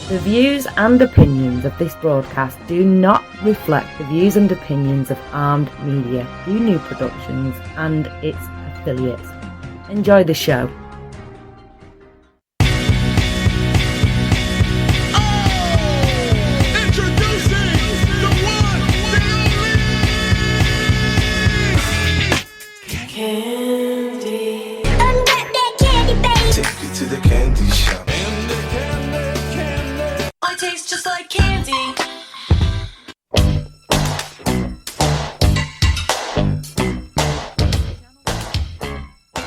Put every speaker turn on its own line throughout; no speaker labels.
The views and opinions of this broadcast do not reflect the views and opinions of Armed Media, New Productions, and its affiliates. Enjoy the show.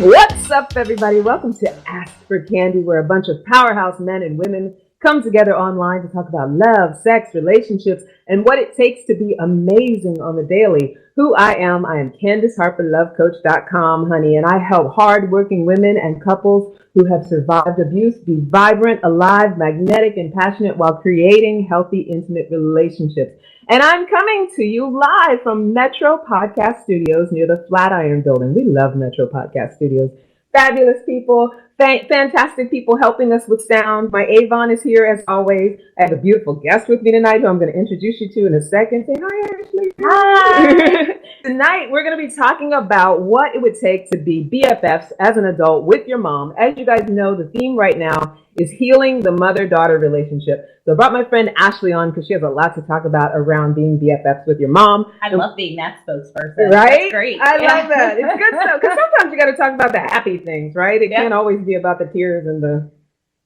What's up, everybody? Welcome to Ask for Candy, where a bunch of powerhouse men and women come together online to talk about love, sex, relationships, and what it takes to be amazing on the daily. Who I am Candace Harper, lovecoach.com, honey, and I help hardworking women and couples who have survived abuse be vibrant, alive, magnetic, and passionate while creating healthy, intimate relationships. And I'm coming to you live from Metro Podcast Studios near the Flatiron Building. We love Metro Podcast Studios. Fabulous people, fantastic people helping us with sound. My Avon is here as always. I have a beautiful guest with me tonight who I'm going to introduce you to in a second. Say hi, Ashley. Hi. Tonight, we're going to be talking about what it would take to be BFFs as an adult with your mom. As you guys know, the theme right now is healing the mother-daughter relationship. So I brought my friend Ashley on because she has a lot to talk about around being BFFs with your mom.
I love being that spokesperson.
Right?
That's great.
I love that. It's good stuff. Because sometimes you got to talk about the happy things, right? It can't always be about the tears and the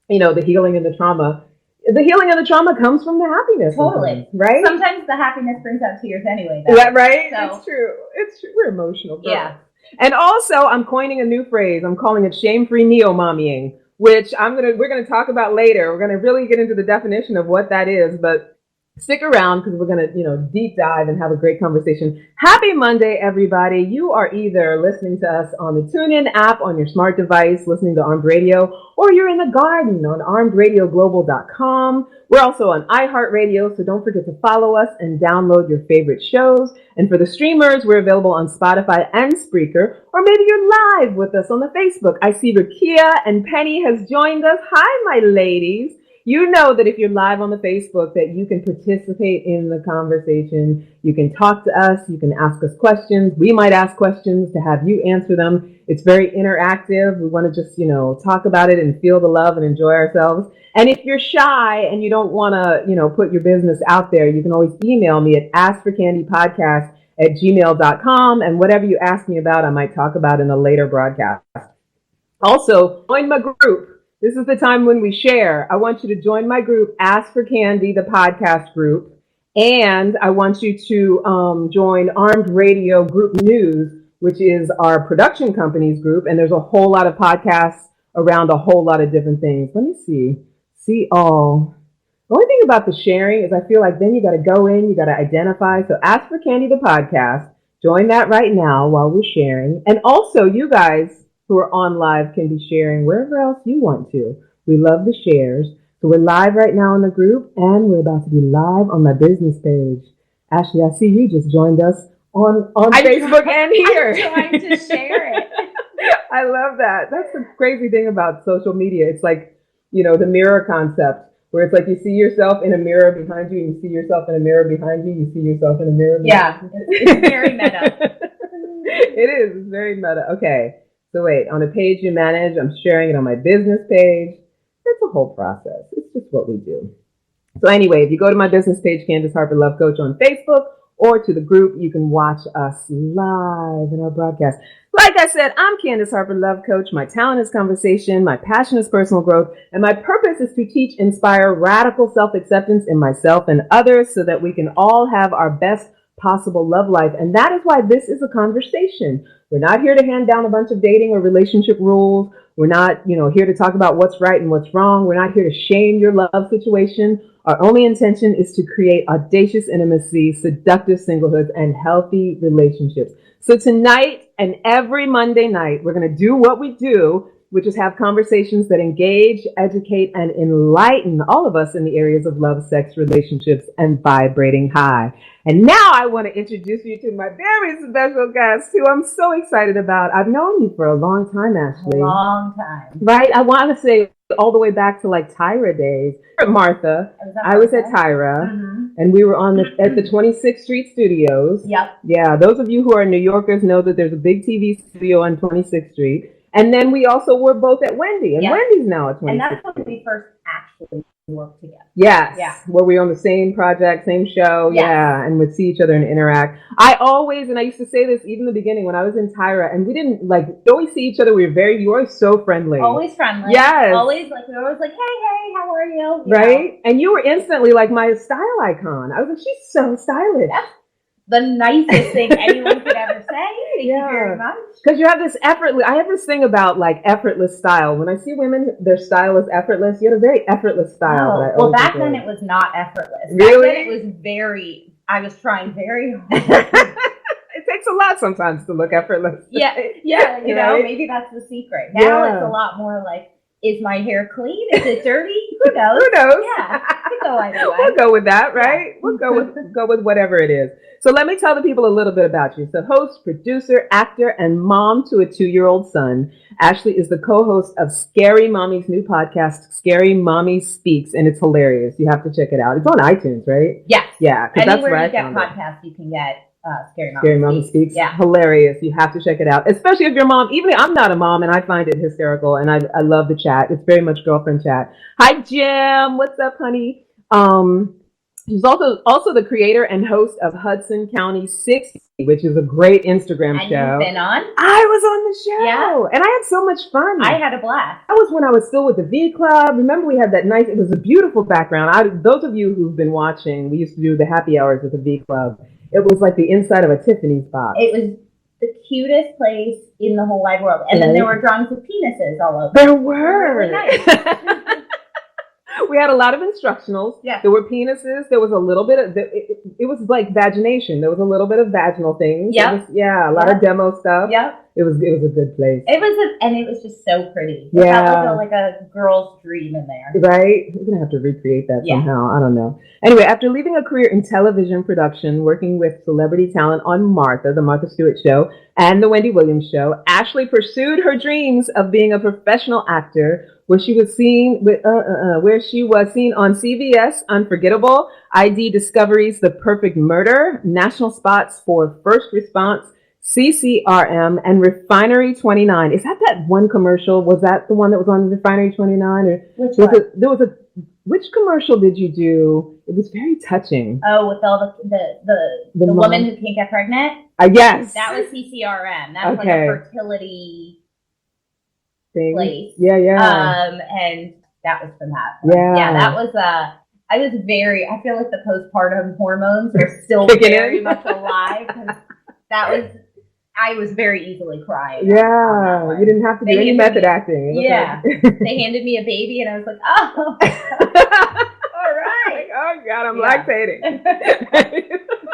healing and the trauma. The healing and the trauma comes from the happiness.
Totally.
Right?
Sometimes the happiness brings out tears anyway. Though.
Is that right?
So,
it's true. It's true. We're emotional girls.
Yeah.
And also, I'm coining a new phrase. I'm calling it shame-free neo-mommying, which we're gonna talk about later. We're gonna really get into the definition of what that is, but stick around because we're gonna, deep dive and have a great conversation. Happy Monday, everybody. You are either listening to us on the TuneIn app on your smart device, listening to Armed Radio, or you're in the garden on armedradioglobal.com. We're also on iHeartRadio, so don't forget to follow us and download your favorite shows. And for the streamers, we're available on Spotify and Spreaker, or maybe you're live with us on the Facebook. I see Rakia and Penny has joined us. Hi, my ladies. You know that if you're live on the Facebook that you can participate in the conversation. You can talk to us. You can ask us questions. We might ask questions to have you answer them. It's very interactive. We want to just, talk about it and feel the love and enjoy ourselves. And if you're shy and you don't want to, put your business out there, you can always email me at askforcandypodcast@gmail.com. And whatever you ask me about, I might talk about in a later broadcast. Also, join my group. This is the time when we share. I want you to join my group, Ask for Candy, the podcast group. And I want you to join Armed Radio Group News, which is our production company's group. And there's a whole lot of podcasts around a whole lot of different things. Let me see. See all. The only thing about the sharing is I feel like then you got to go in, you got to identify. So Ask for Candy, the podcast. Join that right now while we're sharing. And also, you guys who are on live can be sharing wherever else you want to. We love the shares. So we're live right now in the group, and we're about to be live on my business page. Ashley, I see you just joined us on Facebook and here.
I'm trying to share it.
I love that. That's the crazy thing about social media. It's like, the mirror concept, where it's like you see yourself in a mirror behind you, you see yourself in a mirror behind you, you see yourself in a mirror behind you.
It's very meta.
It is. It's very meta. Okay. So wait, on a page you manage, I'm sharing it on my business page. It's a whole process. It's just what we do. So anyway, if you go to my business page, Candace Harper Love Coach on Facebook, or to the group, you can watch us live in our broadcast. Like I said, I'm Candace Harper Love Coach. My talent is conversation. My passion is personal growth. And my purpose is to teach, inspire radical self-acceptance in myself and others so that we can all have our best possible love life. And that is why this is a conversation. We're not here to hand down a bunch of dating or relationship rules. We're not, here to talk about what's right and what's wrong. We're not here to shame your love situation. Our only intention is to create audacious intimacy, seductive singlehoods, and healthy relationships. So tonight and every Monday night, we're going to do what we do. which is have conversations that engage, educate, and enlighten all of us in the areas of love, sex, relationships, and vibrating high. And now I want to introduce you to my very special guest, who I'm so excited about. I've known you for a long time, Ashley.
Long time.
Right? I want to say all the way back to like Tyra days. Martha. I was at Tyra, and we were on at the 26th Street Studios.
Yep.
Yeah, those of you who are New Yorkers know that there's a big TV studio on 26th Street. And then we also were both at Wendy, and Wendy's now at 26th
And that's when we first actually worked together.
Yes.
Yeah.
Where we were on the same project, same show.
Yes.
Yeah. And would see each other and interact. I always, and I used to say this even in the beginning when I was in Tyra, and we didn't like always see each other. We were you were so friendly.
Always friendly.
Yes.
Always like, we were always like, hey, how are you?
Right? And you were instantly like my style icon. I was like, she's so stylish.
Yeah. The nicest thing anyone could ever say. Thank you very much.
Because you have this I have this thing about like effortless style. When I see women, their style is effortless. You had a very effortless style.
Well, back then it was not effortless.
Really?
Back then it was I was trying very hard.
It takes a lot sometimes to look effortless.
Yeah, you know, maybe that's the secret. Now it's a lot more like, is my hair clean? Is it dirty? Who knows?
Who knows?
Yeah, it could go either way.
We'll go with that, right? We'll go with whatever it is. So let me tell the people a little bit about you. So host, producer, actor, and mom to a 2-year-old son, Ashley is the co-host of Scary Mommy's new podcast, Scary Mommy Speaks, and it's hilarious. You have to check it out. It's on iTunes, right?
Yes.
Yeah, because that's where
Anywhere
I
you get
found it.
podcasts, you can get
Scary Mommy Speaks.
Yeah.
Hilarious. You have to check it out. Especially if your mom, even I'm not a mom and I find it hysterical and I love the chat. It's very much girlfriend chat. Hi, Jim. What's up, honey? She's also the creator and host of Hudson County 60, which is a great Instagram show.
And you've been on?
I was on the show.
Yeah.
And I had so much fun.
I had a blast.
That was when I was still with the V Club. Remember, we had that nice, it was a beautiful background. Those of you who've been watching, we used to do the happy hours with the V Club. It was like the inside of a Tiffany's box.
It was the cutest place in the whole wide world. And then there were drawings of penises all over.
There were.
Really nice.
We had a lot of instructionals.
Yeah.
There were penises. There was a little bit of, it was like vagination. There was a little bit of vaginal things.
Yep.
A lot of demo stuff.
Yep.
It was a good place.
And it was just so pretty. It felt like a girl's dream in there.
Right? We're going to have to recreate that somehow. I don't know. Anyway, after leaving a career in television production, working with celebrity talent on Martha, the Martha Stewart Show, and the Wendy Williams Show, Ashley pursued her dreams of being a professional actor, where she was seen on CBS Unforgettable, ID Discovery's The Perfect Murder, national spots for First Response, CCRM, and Refinery 29. Is that one commercial? Was that the one that was on Refinery 29? Or which commercial did you do? It was very touching.
Oh, with all the woman who can't get pregnant?
Yes.
That was CCRM. That was like a fertility place.
Yeah.
And that was from that.
Yeah.
Yeah, that was I feel like the postpartum hormones are still very much alive. I was very easily crying.
Yeah, you didn't have to do any method acting.
They handed me a baby and I was like, oh, all right.
Oh God, I'm lactating.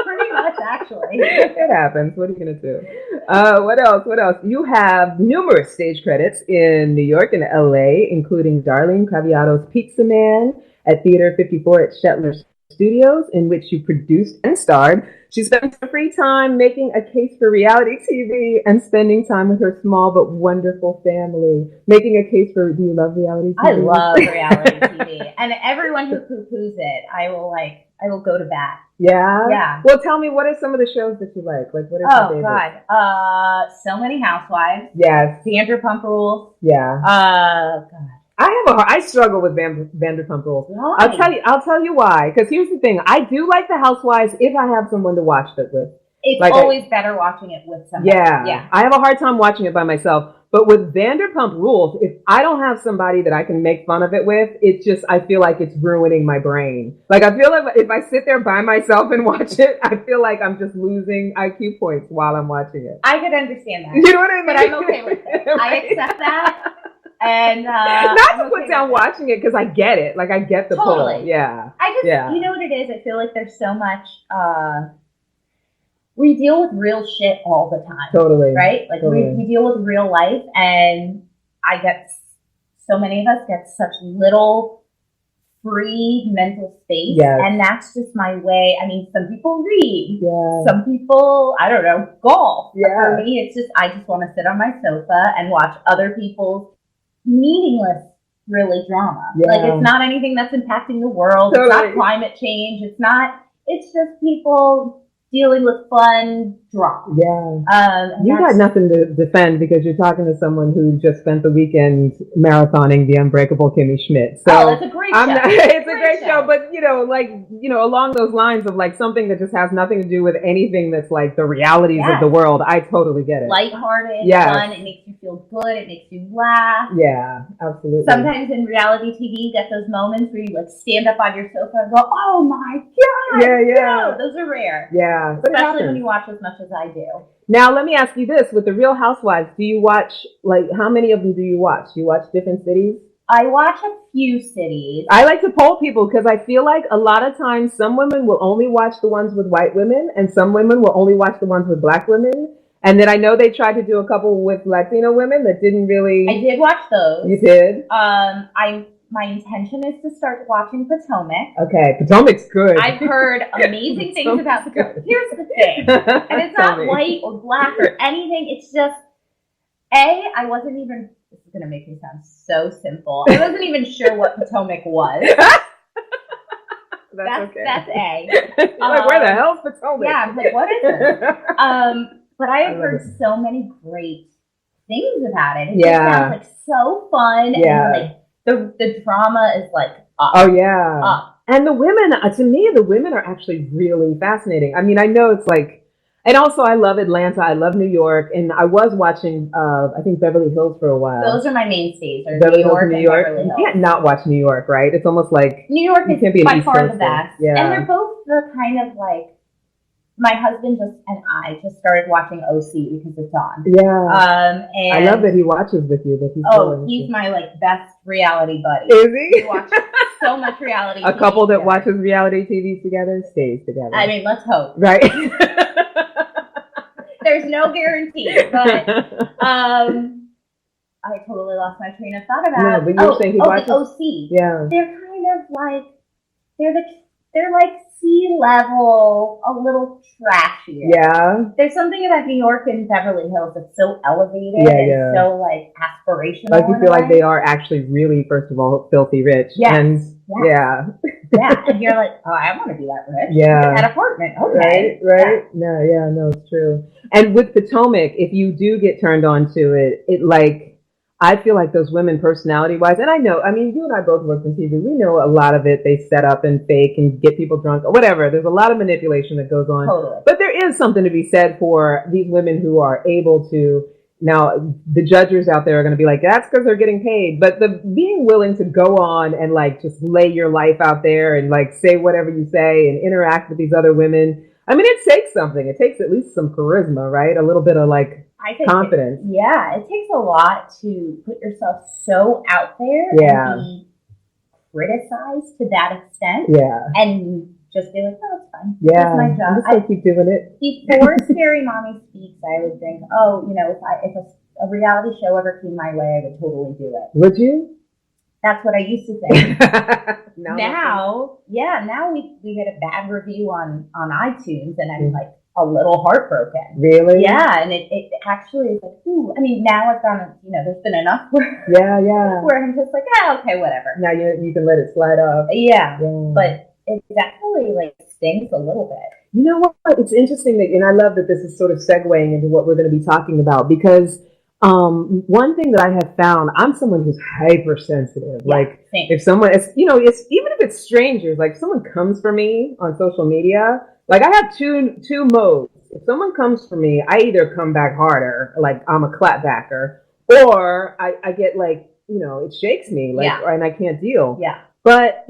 Pretty much, actually.
It happens. What are you going to do? What else? You have numerous stage credits in New York and LA, including Darlene Craviato's Pizza Man at Theater 54 at Shetler Studios, in which you produced and starred. She spends her free time making a case for reality TV and spending time with her small but wonderful family. Making a case for, do you love reality TV?
I love reality TV. And everyone who poo-poos it, I will go to bat.
Yeah?
Yeah.
Well, tell me, what are some of the shows that you like? Like, what are your favorites?
God. So Many Housewives.
Yes.
Vanderpump Rules.
Yeah.
God.
I struggle with Vanderpump Rules.
Why?
I'll tell you why. Because here's the thing. I do like the Housewives if I have someone to watch it with.
It's always better watching it with somebody.
Yeah. I have a hard time watching it by myself. But with Vanderpump Rules, if I don't have somebody that I can make fun of it with, I feel like it's ruining my brain. Like, I feel like if I sit there by myself and watch it, I feel like I'm just losing IQ points while I'm watching it.
I could understand that.
You know what I mean?
But I'm okay with it. Right? I accept that. And
not to put down watching it, because I get it. Like, I get the pull. Yeah.
You know what it is? I feel like there's so much, we deal with real shit all the time.
Totally.
Right? Like, we deal with real life, and so many of us get such little free mental space.
Yes.
And that's just my way. I mean, some people read.
Yeah.
Some people, I don't know, golf.
Yeah.
But for me, I just want to sit on my sofa and watch other people's meaningless, really drama.
Yeah.
Like, it's not anything that's impacting the world.
Totally.
It's not climate change. It's just people dealing with fun drama.
Yeah. You got nothing to defend because you're talking to someone who just spent the weekend marathoning The Unbreakable Kimmy Schmidt. So
it's a great show.
It's a great show, but along those lines of like something that just has nothing to do with anything that's like the realities of the world. I totally get it.
Lighthearted, fun. It makes you feel good. It makes you laugh.
Yeah, absolutely.
Sometimes in reality TV, you get those moments where you like stand up on your sofa and go, "Oh my god!"
Yeah.
No, those are rare.
Yeah,
especially when you watch as much as I do.
Now, let me ask you this: with the Real Housewives, do you watch how many of them do you watch? Do you watch different cities?
I watch a few cities.
I like to poll people because I feel like a lot of times some women will only watch the ones with white women and some women will only watch the ones with black women. And then I know they tried to do a couple with Latino women that didn't really.
I did watch those.
You did?
My intention is to start watching Potomac.
Okay, Potomac's good.
I've heard amazing things about Potomac. Here's the thing, and it's not white or black or anything. It's just I wasn't even. This is gonna make me sound so simple. I wasn't even sure what Potomac was.
That's okay.
That's A.
Like, where the hell's Potomac?
Yeah, I'm like, what is it? But I have heard so many great things about it. It just sounds like so fun.
Yeah.
And like the drama is like up.
Oh yeah. And the women, to me, the women are actually really fascinating. I mean, I know it's like, and also I love Atlanta. I love New York. And I was watching, I think Beverly Hills for a while.
Those are my mainstays.
Beverly Hills and New York. You can't not watch New York, right? It's almost like
New York is by far the best.
Yeah.
And they're both the kind of like, my husband and I just started watching OC because it's on.
Yeah.
And
I love that he watches with you.
He's my like best reality buddy.
Is he?
We watch so much reality.
A couple that watches reality TV together stays together.
I mean, let's hope.
Right.
There's no guarantee, but I totally lost my train of thought about.
No, but you're saying he watches
the OC.
Yeah.
They're kind of like they're like sea level, a little trashier.
Yeah.
There's something about New York and Beverly Hills that's so elevated and so like aspirational.
Like you feel like they are actually really, first of all, filthy rich.
Yes.
And
yeah, and you're like, oh, I want to be that rich.
Yeah.
That apartment. Okay.
Right. Yeah. No, it's true. And with Potomac, if you do get turned on to it, I feel like those women personality-wise, and I know, I mean, you and I both work in TV. We know a lot of it they set up and fake and get people drunk or whatever. There's a lot of manipulation that goes on.
Totally.
But there is something to be said for these women who are able to. Now, the judges out there are going to be like, that's because they're getting paid. But the being willing to go on and like just lay your life out there and like say whatever you say and interact with these other women. I mean, it takes something. It takes at least some charisma, right? A little bit of like confidence.
It takes a lot to put yourself so out there and be criticized to that extent. Yeah. And just be like, oh, it's fine.
Yeah.
It's my job.
I'm just gonna keep doing it.
Before Scary Mommy Speaks, I would think, oh, if a reality show ever came my way, I would totally do it.
Would you?
That's what I used to think. Now we get a bad review on iTunes, and I'm like a little heartbroken.
Really?
Yeah, and it actually is like, ooh. I mean, now I've gone, there's been enough where where I'm just like, okay, whatever.
Now you can let it slide off.
Yeah. But it definitely like stings a little bit.
You know what? It's interesting that, and I love that this is sort of segueing into what we're going to be talking about because. One thing that I have found, I'm someone who's hypersensitive. Like if someone is, it's even if it's strangers, like if someone comes for me on social media, like I have two modes. If someone comes for me, I either come back harder, like I'm a clapbacker, or I get like, it shakes me, and I can't deal. Yeah. But,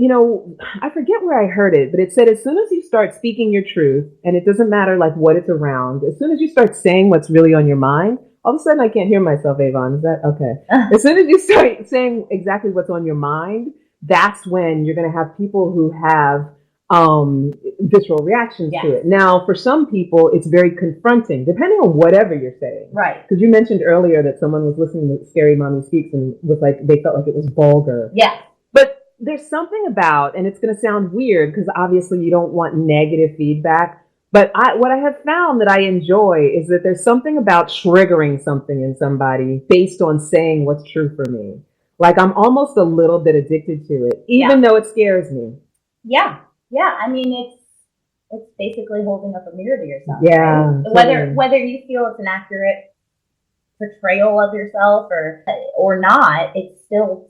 I forget where I heard it, but it said as soon as you start speaking your truth, and it doesn't matter like what it's around, as soon as you start saying what's really on your mind, all of a sudden I can't hear myself, Avon. Is that okay? As soon as you start saying exactly what's on your mind, that's when you're going to have people who have visceral reactions
Yes.
to it. Now, for some people, it's very confronting, depending on whatever you're saying.
Right.
Because you mentioned earlier that someone was listening to Scary Mommy Speaks and was like, they felt like it was vulgar.
Yeah.
But there's something about, and it's going to sound weird because obviously you don't want negative feedback, but what I have found that I enjoy is that there's something about triggering something in somebody based on saying what's true for me. Like I'm almost a little bit addicted to it, even though it scares me.
Yeah. Yeah. I mean, it's basically holding up a mirror to yourself.
Yeah.
Right?
Totally.
Whether you feel it's an accurate portrayal of yourself or not, it's still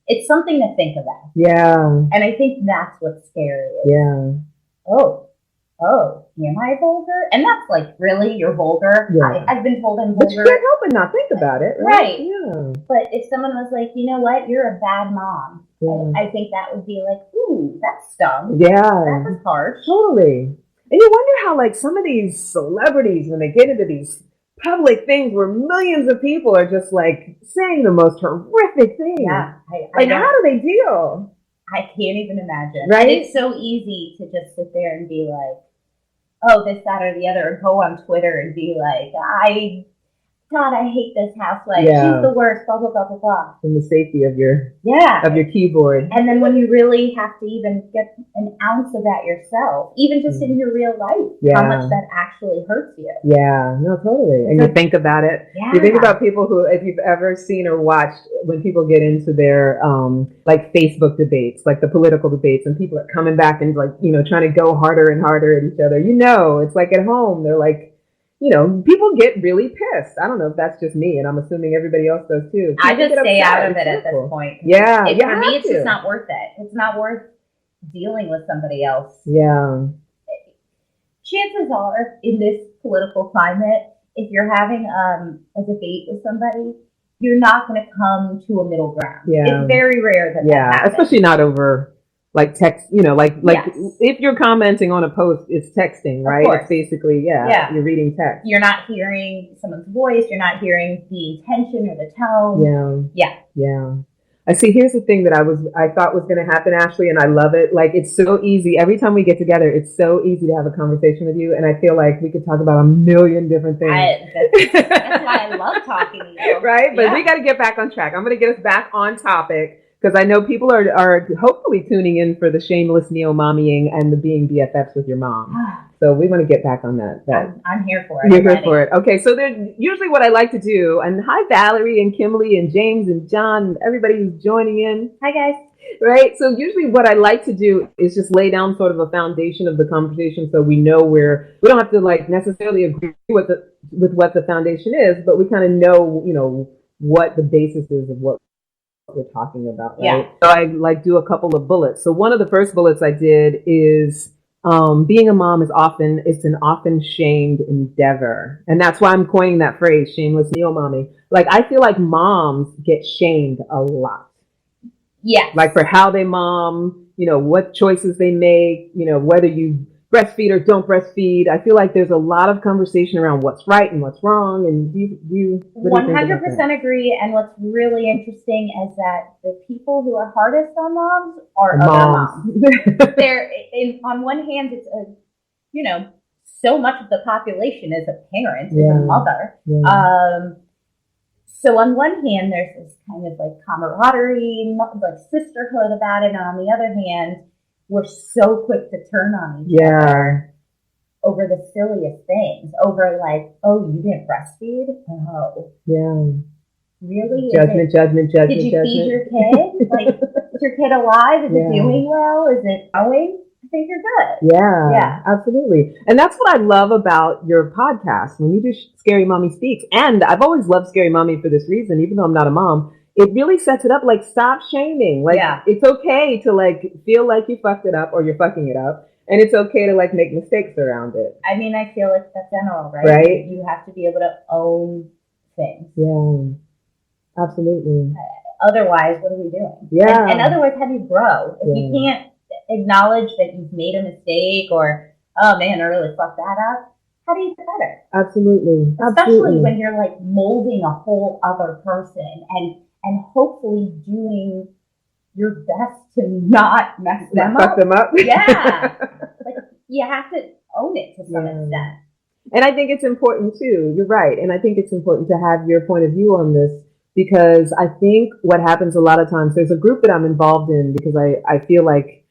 it's something to think about.
Yeah.
And I think that's what's scary.
Yeah.
Oh, am I vulgar? And that's like, really, you're vulgar?
Yeah.
I've been told I'm
But you
vulgar.
can't help but not think about it, right?
Right.
Yeah.
But if someone was like, you know what, you're a bad mom,
Yeah.
I think that would be like, ooh, that stung.
Yeah.
That was harsh.
Totally. And you wonder how, like, some of these celebrities, when they get into these public things where millions of people are just, like, saying the most horrific things.
Yeah.
Like, how do they deal?
I can't even imagine.
Right?
And it's so easy to just sit there and be like, oh, this, that, or the other, and go on Twitter and be like, God, I hate this housewife.
Yeah.
She's the worst, blah, blah, blah, blah, blah.
In the safety of your keyboard.
And then when you really have to even get an ounce of that yourself, even just in your real life, how much that actually hurts you.
Yeah, no, totally. And you think about it.
Yeah.
You think about people who, if you've ever seen or watched when people get into their, like Facebook debates, like the political debates, and people are coming back and like, trying to go harder and harder at each other. It's like at home, they're like, people get really pissed. I don't know if that's just me, and I'm assuming everybody else does too.
I just stay out of it at this point.
Yeah.
For me, it's just not worth it. It's not worth dealing with somebody else.
Yeah.
Chances are, in this political climate, if you're having a debate with somebody, you're not going to come to a middle ground.
Yeah.
It's very rare that happens.
Especially not over like text, like if you're commenting on a post, it's texting, right? It's basically, you're reading text.
You're not hearing someone's voice. You're not hearing the intention or the tone.
Yeah. I see. Here's the thing that I thought was going to happen, Ashley, and I love it. Like, it's so easy. Every time we get together, it's so easy to have a conversation with you. And I feel like we could talk about a million different things.
That's why I love talking to you.
Right? But we got to get back on track. I'm going to get us back on topic, because I know people are hopefully tuning in for the shameless neo-mommying and the being BFFs with your mom. So we want to get back on that.
I'm here for it.
You're here for it. Okay, so usually what I like to do, and hi Valerie and Kimberly and James and John and everybody who's joining in.
Hi guys.
Right, so usually what I like to do is just lay down sort of a foundation of the conversation, so we know we don't have to like necessarily agree with what the foundation is, but we kind of know, what the basis is of what we're talking about, right? So I like do a couple of bullets. So one of the first bullets I did is being a mom it's an often shamed endeavor. And that's why I'm coining that phrase, shameless neo-mommy. Like, I feel like moms get shamed a lot.
Yeah.
Like for how they mom, what choices they make, whether you breastfeed or don't breastfeed. I feel like there's a lot of conversation around what's right and what's wrong. And you
100% agree. And what's really interesting is that the people who are hardest on moms are other moms. On one hand, it's so much of the population is a parent, is a mother. Yeah. So on one hand, there's this kind of like camaraderie, like sisterhood about it. And on the other hand, we're so quick to turn on each other over the silliest things. Over like, oh, you didn't breastfeed? Oh. Yeah. Really?
Judgment.
Did you feed your kid? Like, is your kid alive? Is it doing well? Is it growing? I think you're good.
Yeah, absolutely. And that's what I love about your podcast. When you do Scary Mommy Speaks, and I've always loved Scary Mommy for this reason, even though I'm not a mom, it really sets it up like, stop shaming. Like, it's okay to like feel like you fucked it up or you're fucking it up. And it's okay to like make mistakes around it.
I mean, I feel like that's general, right? Right. You have to be able to own things.
Yeah, absolutely.
Otherwise, what are we doing?
Yeah.
And otherwise, how do you grow? If you can't acknowledge that you've made a mistake or, oh man, I really fucked that up, how do you get better?
Absolutely.
Especially when you're like molding a whole other person and hopefully doing your best to not mess them
Fuck
up.
them up.
Yeah. Like, you have to own it to some extent.
And I think it's important too. You're right. And I think it's important to have your point of view on this, because I think what happens a lot of times, there's a group that I'm involved in because I feel like,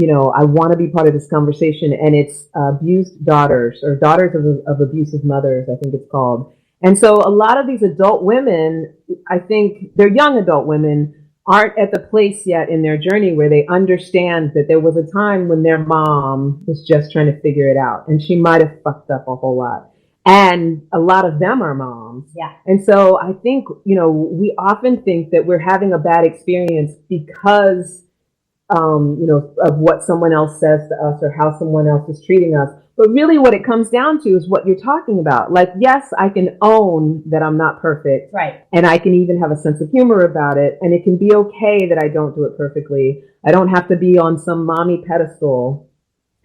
I want to be part of this conversation, and it's abused daughters, or daughters of abusive mothers, I think it's called. And so a lot of these adult women, I think they're young adult women, aren't at the place yet in their journey where they understand that there was a time when their mom was just trying to figure it out, and she might have fucked up a whole lot. And a lot of them are moms.
Yeah.
And so I think, we often think that we're having a bad experience because, of what someone else says to us or how someone else is treating us. But really what it comes down to is what you're talking about. Like, yes, I can own that I'm not perfect.
Right.
And I can even have a sense of humor about it. And it can be okay that I don't do it perfectly. I don't have to be on some mommy pedestal.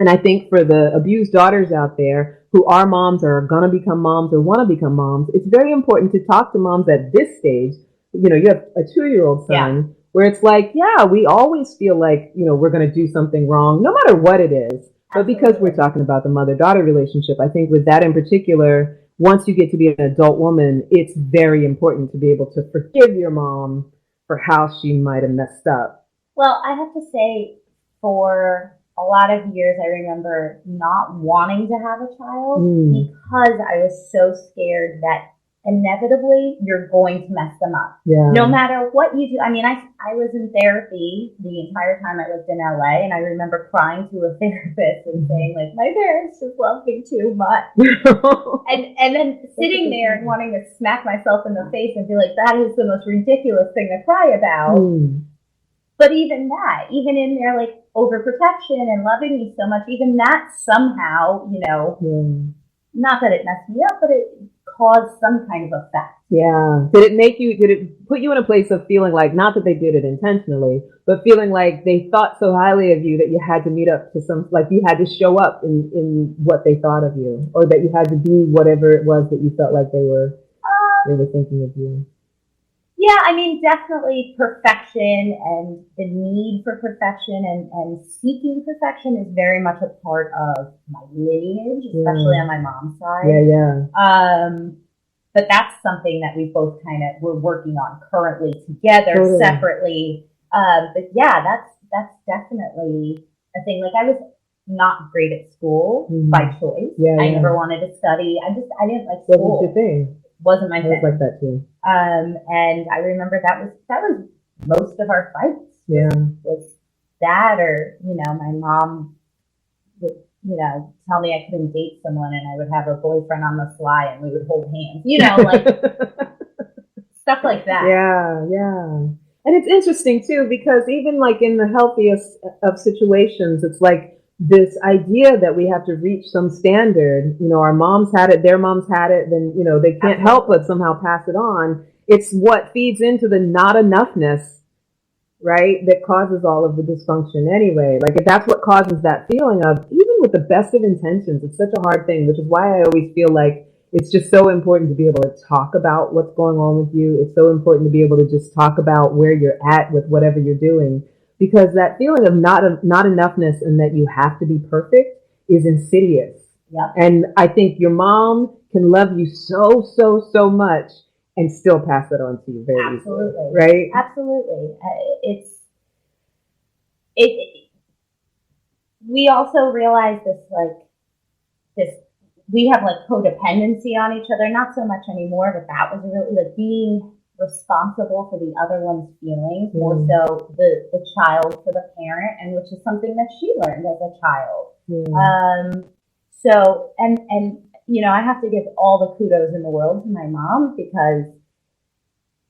And I think for the abused daughters out there who are moms or are going to become moms or want to become moms, it's very important to talk to moms at this stage. You have a 2-year-old son where it's like, we always feel like, we're going to do something wrong, no matter what it is. But because we're talking about the mother-daughter relationship, I think with that in particular, once you get to be an adult woman, it's very important to be able to forgive your mom for how she might have messed up.
Well, I have to say, for a lot of years, I remember not wanting to have a child because I was so scared that inevitably you're going to mess them up.
Yeah.
No matter what you do. I mean, I was in therapy the entire time I lived in LA, and I remember crying to a therapist and saying, like, my parents just love me too much. and then sitting there and wanting to smack myself in the face and be like, that is the most ridiculous thing to cry about. But even that, even in their like overprotection and loving me so much, even that somehow, not that it messed me up, but it caused some kind of effect.
Yeah. Did it put you in a place of feeling like, not that they did it intentionally, but feeling like they thought so highly of you that you had to meet up to like you had to show up in what they thought of you, or that you had to be whatever it was that you felt like they were thinking of you?
Yeah, I mean, definitely perfection and the need for perfection and seeking perfection is very much a part of my lineage, especially on my mom's side.
Yeah.
But that's something that we both we're working on currently together, separately. But yeah, that's definitely a thing. Like, I was not great at school by choice. I never wanted to study. I didn't like school.
What was your thing?
Wasn't my thing.
I was like that too.
And I remember that was most of our fights.
Yeah.
Was that, or, my mom would, tell me I couldn't date someone, and I would have a boyfriend on the sly and we would hold hands, like stuff like that.
Yeah. And it's interesting too, because even like in the healthiest of situations, it's like this idea that we have to reach some standard. Our moms had it, their moms had it, then, they can't help but somehow pass it on. It's what feeds into the not enoughness, right, that causes all of the dysfunction anyway. Like, if that's what causes that feeling of, even with the best of intentions, it's such a hard thing, which is why I always feel like it's just so important to be able to talk about what's going on with you. It's so important to be able to just talk about where you're at with whatever you're doing. Because that feeling of not enoughness and that you have to be perfect is insidious.
Yep. And
I think your mom can love you so much and still pass it on to you very easily. Right?
Absolutely. We also realize we have like codependency on each other, not so much anymore, but that was really like being responsible for the other one's feelings, more so the child for the parent, and which is something that she learned as a child. So I have to give all the kudos in the world to my mom, because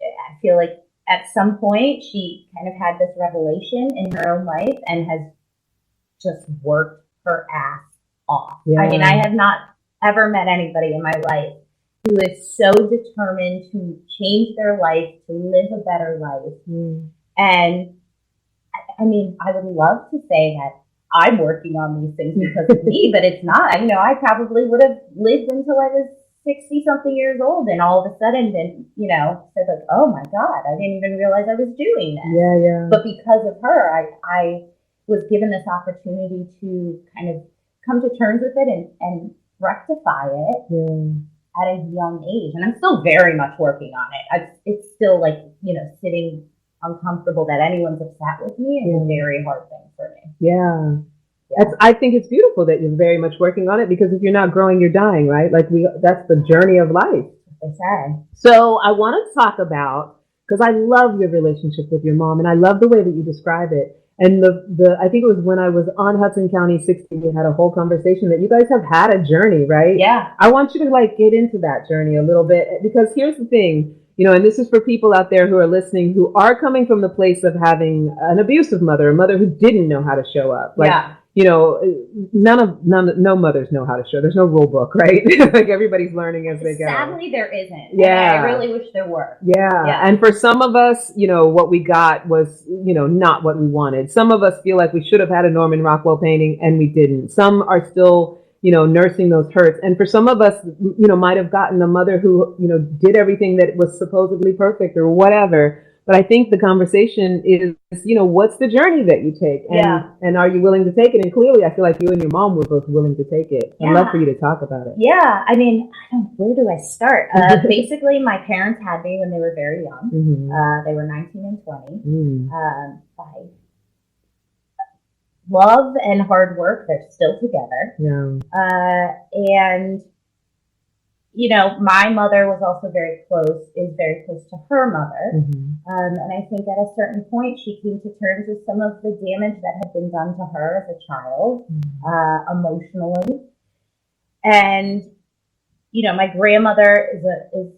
I feel like at some point she kind of had this revelation in her own life and has just worked her ass off. I mean, I have not ever met anybody in my life who is so determined to change their life, to live a better life. And I mean, I would love to say that I'm working on these things because of me, but it's not. I probably would have lived until I was 60 something years old and all of a sudden then, you know, said like, oh my God, I didn't even realize I was doing this.
Yeah, yeah.
But because of her, I was given this opportunity to kind of come to terms with it and rectify it at a young age. And I'm still very much working on it. It's still like, you know, sitting uncomfortable that anyone's upset with me is a very hard thing for me.
Yeah. I think it's beautiful that you're very much working on it, because if you're not growing, you're dying, right? Like that's the journey of life.
They say.
So I want to talk about, because I love your relationship with your mom and I love the way that you describe it. And I think it was when I was on Hudson County 60, we had a whole conversation that you guys have had a journey, right?
Yeah.
I want you to like get into that journey a little bit, because here's the thing, you know, and this is for people out there who are listening, who are coming from the place of having an abusive mother, a mother who didn't know how to show up. Like, you know, no mothers know how to show. There's no rule book, right? Like everybody's learning as they go.
Sadly, there isn't.
Yeah.
And I really wish there were.
Yeah. And for some of us, you know, what we got was, you know, not what we wanted. Some of us feel like we should have had a Norman Rockwell painting and we didn't. Some are still, you know, nursing those hurts. And for some of us, you know, might have gotten a mother who, you know, did everything that was supposedly perfect or whatever. But I think the conversation is, you know, what's the journey that you take? And are you willing to take it? And clearly, I feel like you and your mom were both willing to take it. I'd love for you to talk about it.
Yeah. I mean, where do I start? Basically, my parents had me when they were very young. They were 19 and 20. By love and hard work, they're still together. And you know, my mother was also very close to her mother. And I think at a certain point, she came to terms with some of the damage that had been done to her as a child, emotionally. And, you know, my grandmother is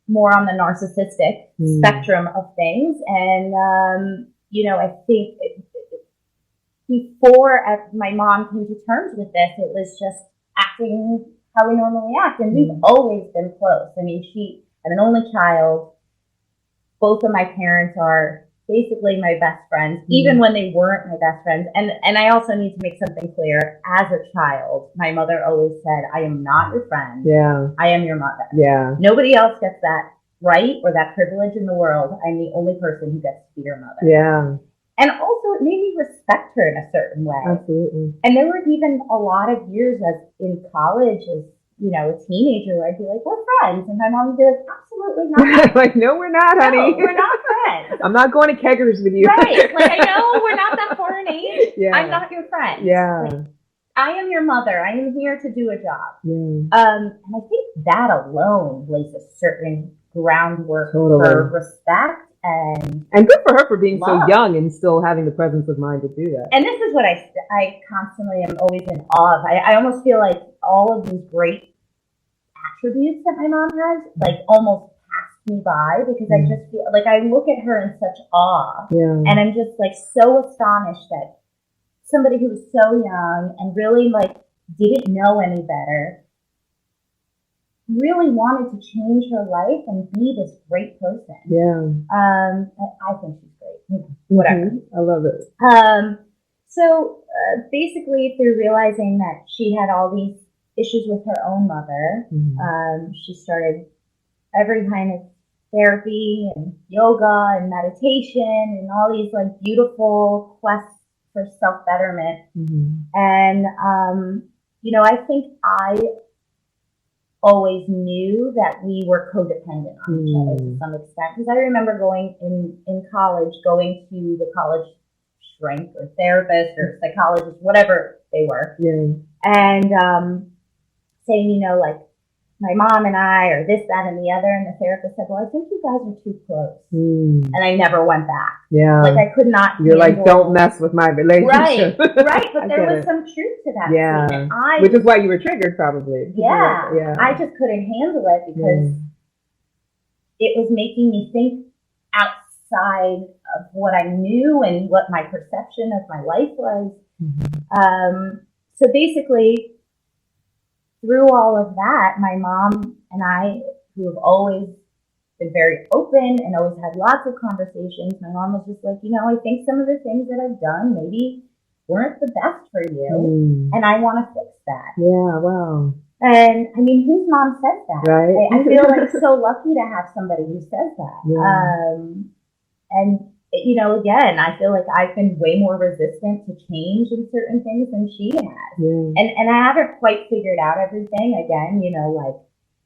more on the narcissistic spectrum of things. And, you know, I think before my mom came to terms with this, it was just acting how we normally act. And we've always been close. I mean, I'm an only child. Both of my parents are basically my best friends, even when they weren't my best friends. And I also need to make something clear. As a child, my mother always said, I am not your friend. I am your mother. Nobody else gets that right or that privilege in the world. I'm the only person who gets to be your mother. And also, it made me respect her in a certain way.
Absolutely.
And there were even a lot of years in college, as you know, a teenager, where I'd be like, "We're friends," and my mom would be like, "Absolutely not."
Like, no, we're not, honey.
No, we're not friends.
I'm not going to keggers with you.
Right? Like, I know we're not that far in age. I'm not your friend. Like, I am your mother. I am here to do a job. And I think that alone lays a certain groundwork for respect. And
good for her for being so young and still having the presence of mind to do that.
And this is what I constantly am always in awe of. I almost feel like all of these great attributes that my mom has, like, almost passed me by, because I just feel like I look at her in such awe. And I'm just like so astonished that somebody who was so young and really like didn't know any better really wanted to change her life and be this great person. I think she's great. Whatever.
I love it.
So basically, through realizing that she had all these issues with her own mother, she started every kind of therapy and yoga and meditation and all these like beautiful quests for self-betterment. And you know, I think I always knew that we were codependent on each other to some extent. Because I remember going in college, going to the college shrink or therapist or psychologist, whatever they were, and saying, you know, like, my mom and I, or this, that, and the other. And the therapist said, well, I think you guys are too close. And I never went back. Like, I could not.
You're like, don't mess with my relationship.
Right. But there was some truth to that. Statement.
Which is why you were triggered, probably.
I just couldn't handle it because it was making me think outside of what I knew and what my perception of my life was. So basically, through all of that, my mom and I, who have always been very open and always had lots of conversations, my mom was just like, you know, I think some of the things that I've done maybe weren't the best for you, and I want to fix that.
Wow.
And I mean, whose mom says that?
Right.
I feel like so lucky to have somebody who says that.
Yeah.
And you know, again, I feel like I've been way more resistant to change in certain things than she has.
Yeah.
And I haven't quite figured out everything. Again, you know, like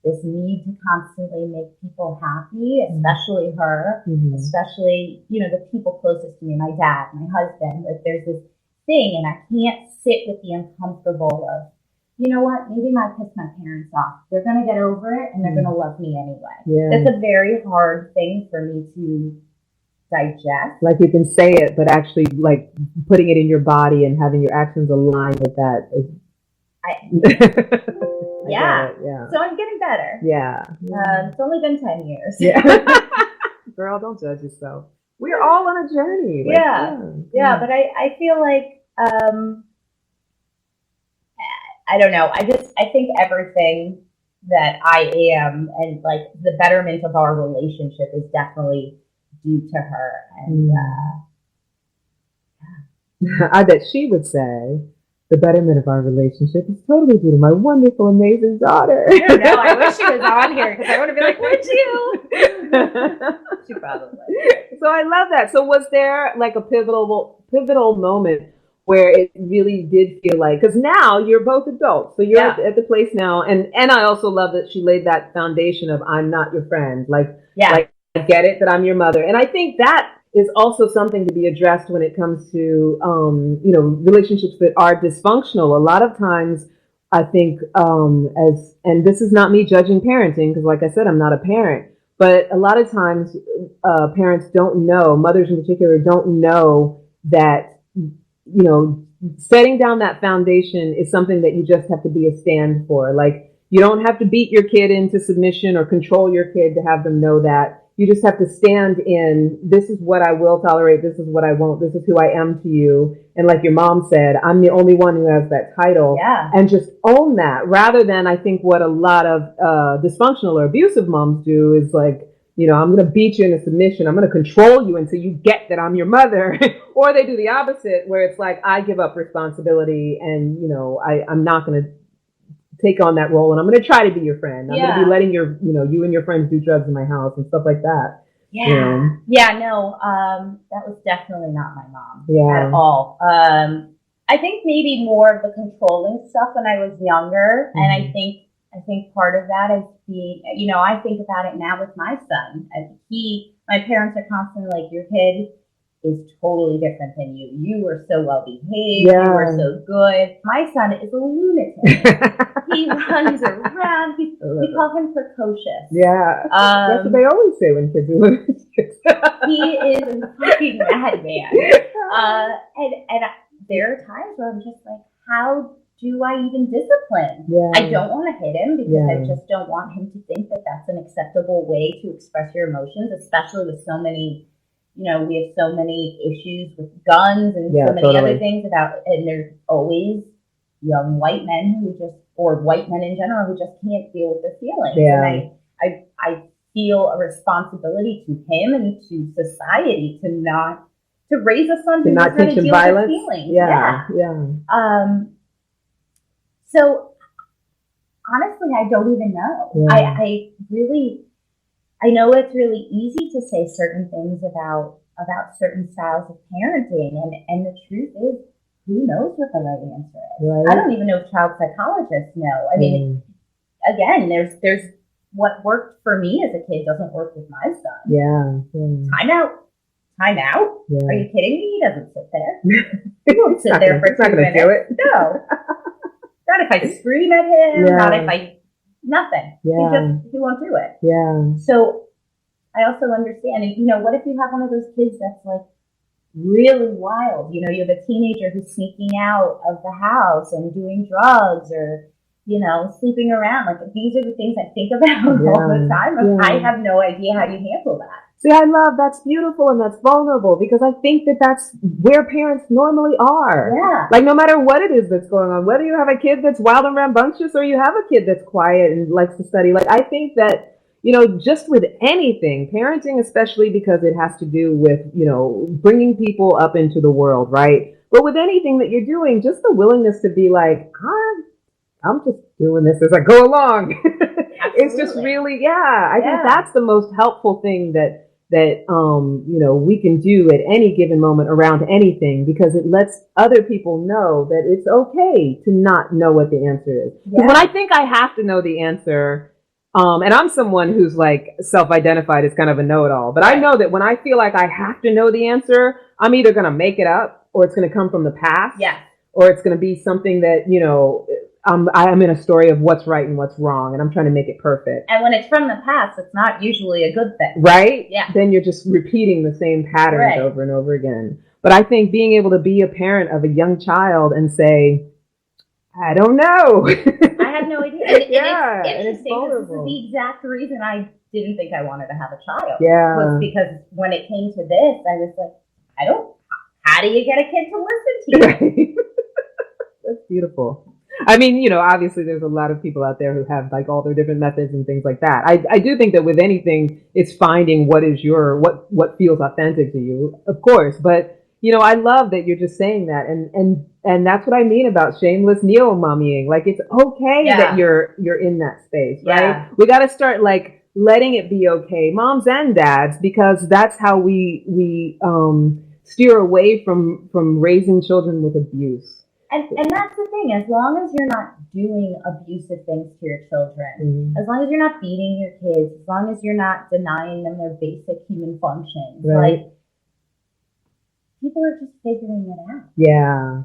this need to constantly make people happy, especially her, especially, you know, the people closest to me, my dad, my husband. Like there's this thing, and I can't sit with the uncomfortable of, you know what, maybe I pissed my parents off. They're going to get over it, and they're going to love me anyway.
Yeah.
That's a very hard thing for me to digest.
Like you can say it, but actually like putting it in your body and having your actions align with that is...
Yeah.
Yeah.
So I'm getting better.
Yeah.
It's only been 10 years.
Yeah. Girl, don't judge yourself. We're all on a journey. Like,
yeah. But I feel like, I don't know. I think everything that I am and like the betterment of our relationship is definitely due to her. And
I bet she would say the betterment of our relationship is totally due to my wonderful, amazing daughter.
I don't know. I wish she was on here because I would have been like, "Would you?" She probably would.
So I love that. So was there like a pivotal moment where it really did feel like, because now you're both adults, so you're at the place now, and I also love that she laid that foundation of I'm not your friend, like I get it that I'm your mother, and I think that is also something to be addressed when it comes to you know, relationships that are dysfunctional. A lot of times, I think and this is not me judging parenting, because like I said, I'm not a parent, but a lot of times parents don't know, mothers in particular don't know that, you know, setting down that foundation is something that you just have to be a stand for. Like, you don't have to beat your kid into submission or control your kid to have them know that. You just have to stand in, this is what I will tolerate, this is what I won't, this is who I am to you. And like your mom said, I'm the only one who has that title.
Yeah.
And just own that, rather than I think what a lot of dysfunctional or abusive moms do is like, you know, I'm going to beat you into submission. I'm going to control you until you get that I'm your mother. Or they do the opposite, where it's like, I give up responsibility and, you know, I'm not going to take on that role, and I'm going to try to be your friend. I'm going to be letting you and your friends do drugs in my house and stuff like that.
Yeah.
You know?
Yeah, no, that was definitely not my mom at all. I think maybe more of the controlling stuff when I was younger. And I think part of that is being, you know, I think about it now with my son. My parents are constantly like, your kid is totally different than you. You were so well behaved. You were so good. My son is a lunatic. He runs around. We call him precocious.
Yeah. That's what they always say when kids are lunatics.
He is a fucking madman. And there are times where I'm just like, how do I even discipline?
Yeah.
I don't want to hit him because I just don't want him to think that that's an acceptable way to express your emotions, especially with so many, you know, we have so many issues with guns and so many other things and there's always young white men or white men in general who just can't deal with their feelings. Yeah. And I feel a responsibility to him and to society to raise a son who's not going to deal with feelings. Yeah. So honestly, I don't even know. Yeah. I know it's really easy to say certain things about certain styles of parenting, and the truth is, who knows what the right answer is? Right. I don't even know if child psychologists know. I mean, again, there's what worked for me as a kid doesn't work with my son.
Yeah.
Time out. Yeah. Are you kidding me? He doesn't sit there.
He won't sit there for 2 minutes. Do it.
No. Not if I scream at him. Yeah. Not if I... Nothing. Yeah. He won't do it.
Yeah.
So I also understand, and you know, what if you have one of those kids that's like really wild? You know, you have a teenager who's sneaking out of the house and doing drugs or, you know, sleeping around. Like, these are the things I think about all the time. I have no idea how you handle that.
See, I love that's beautiful and that's vulnerable, because I think that that's where parents normally are.
Yeah.
Like, no matter what it is that's going on, whether you have a kid that's wild and rambunctious or you have a kid that's quiet and likes to study, like, I think that, you know, just with anything, parenting especially, because it has to do with, you know, bringing people up into the world, right? But with anything that you're doing, just the willingness to be like, I'm just doing this as I go along. It's just
Absolutely.
really, I think that's the most helpful thing that we can do at any given moment around anything, because it lets other people know that it's okay to not know what the answer is. Because when I think I have to know the answer, and I'm someone who's like self-identified as kind of a know-it-all, but I know that when I feel like I have to know the answer, I'm either going to make it up, or it's going to come from the past, or it's going to be something that, I'm in a story of what's right and what's wrong, and I'm trying to make it perfect.
And when it's from the past, it's not usually a good thing.
Right?
Yeah.
Then you're just repeating the same patterns over and over again. But I think being able to be a parent of a young child and say, I don't know.
I have no idea. And it's interesting because this is
vulnerable.
the exact reason I didn't think I wanted to have a child.
Yeah.
Was because when it came to this, I was like, how do you get a kid to listen to you?
That's beautiful. I mean, obviously there's a lot of people out there who have like all their different methods and things like that. I do think that with anything, it's finding what is what feels authentic to you, of course. But, I love that you're just saying that. And that's what I mean about shameless neo-mommying. Like, it's okay that you're in that space, right?
Yeah.
We got to start like letting it be okay, moms and dads, because that's how we steer away from raising children with abuse.
And that's the thing. As long as you're not doing abusive things to your children, as long as you're not beating your kids, as long as you're not denying them their basic human functions, like, people are just figuring it out. Yeah.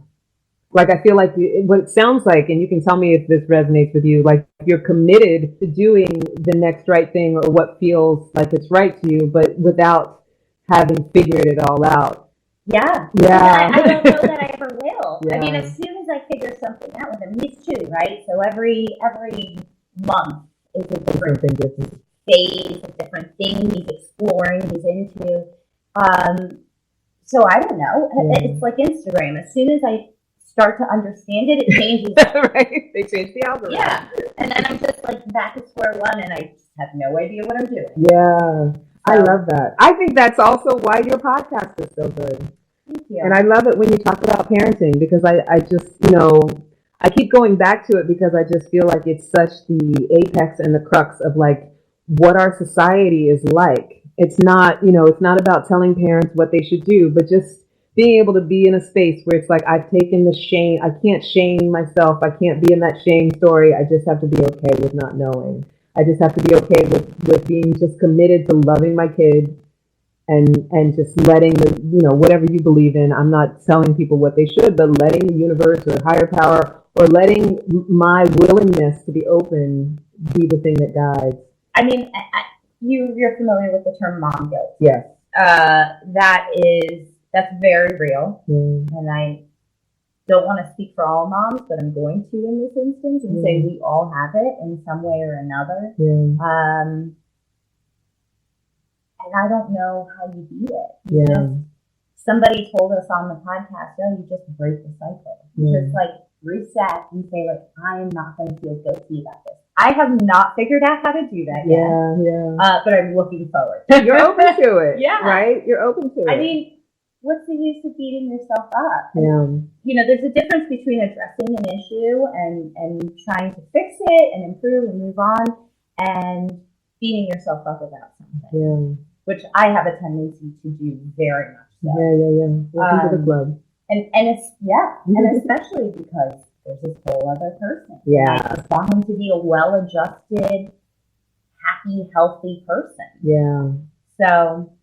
Like, I feel like what it sounds like, and you can tell me if this resonates with you, like you're committed to doing the next right thing or what feels like it's right to you, but without having figured it all out.
Yeah.
Yeah.
I don't know that I ever will.
Yeah.
I mean, as soon as I figure something out with him, he's 2, right? So every month is a different phase, a different thing he's exploring, he's into. So I don't know. It's like Instagram. As soon as I start to understand it, it changes.
Right? They change the algorithm.
Yeah. And then I'm just like back at square one, and I just have no idea what I'm doing.
Yeah. I love that. I think that's also why your podcast is so good.
Thank you.
And I love it when you talk about parenting, because I just, I keep going back to it because I just feel like it's such the apex and the crux of like what our society is like. It's not, it's not about telling parents what they should do, but just being able to be in a space where it's like, I've taken the shame. I can't shame myself. I can't be in that shame story. I just have to be okay with not knowing. I just have to be okay with being just committed to loving my kid and just letting whatever you believe in. I'm not telling people what they should, but letting the universe or higher power or letting my willingness to be open be the thing that guides.
I mean, you're familiar with the term mom guilt.
Yes.
That's very real.
Mm.
And I don't want to speak for all moms, but I'm going to in this instance and say we all have it in some way or another.
Yeah.
And I don't know how you beat it.
Yeah.
Somebody told us on the podcast, you just break the cycle. Just like reset and say, like, I am not going to feel guilty about this. I have not figured out how to do that yet.
Yeah.
But I'm looking forward.
You're open to it.
Yeah.
Right? You're open to it.
I mean, what's the use of beating yourself up?
Yeah.
There's a difference between addressing an issue and trying to fix it and improve and move on, and beating yourself up about something.
Yeah.
Which I have a tendency to do very much so.
Yeah. Welcome to the club.
And it's, and especially because there's this whole other person.
Yeah.
I just want him to be a well-adjusted, happy, healthy person.
Yeah.
So,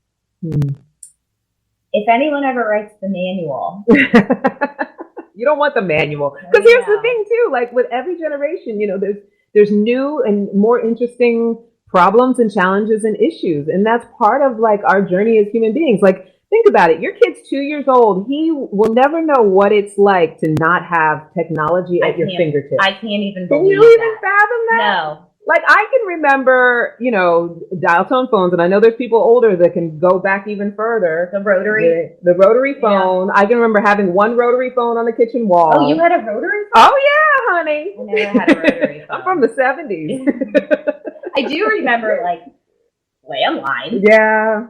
if anyone ever writes the manual.
You don't want the manual. Because here's the thing, too. Like, with every generation, there's new and more interesting problems and challenges and issues. And that's part of, like, our journey as human beings. Like, think about it. Your kid's 2 years old. He will never know what it's like to not have technology at your fingertips.
I can't even believe
that. Can you even fathom that?
No.
Like, I can remember, dial tone phones, and I know there's people older that can go back even further.
The rotary?
The rotary phone. Yeah. I can remember having one rotary phone on the kitchen wall.
Oh, you had a rotary phone?
Oh, yeah, honey.
I never had a rotary phone.
I'm from the 70s.
I do remember, like, landlines.
Yeah.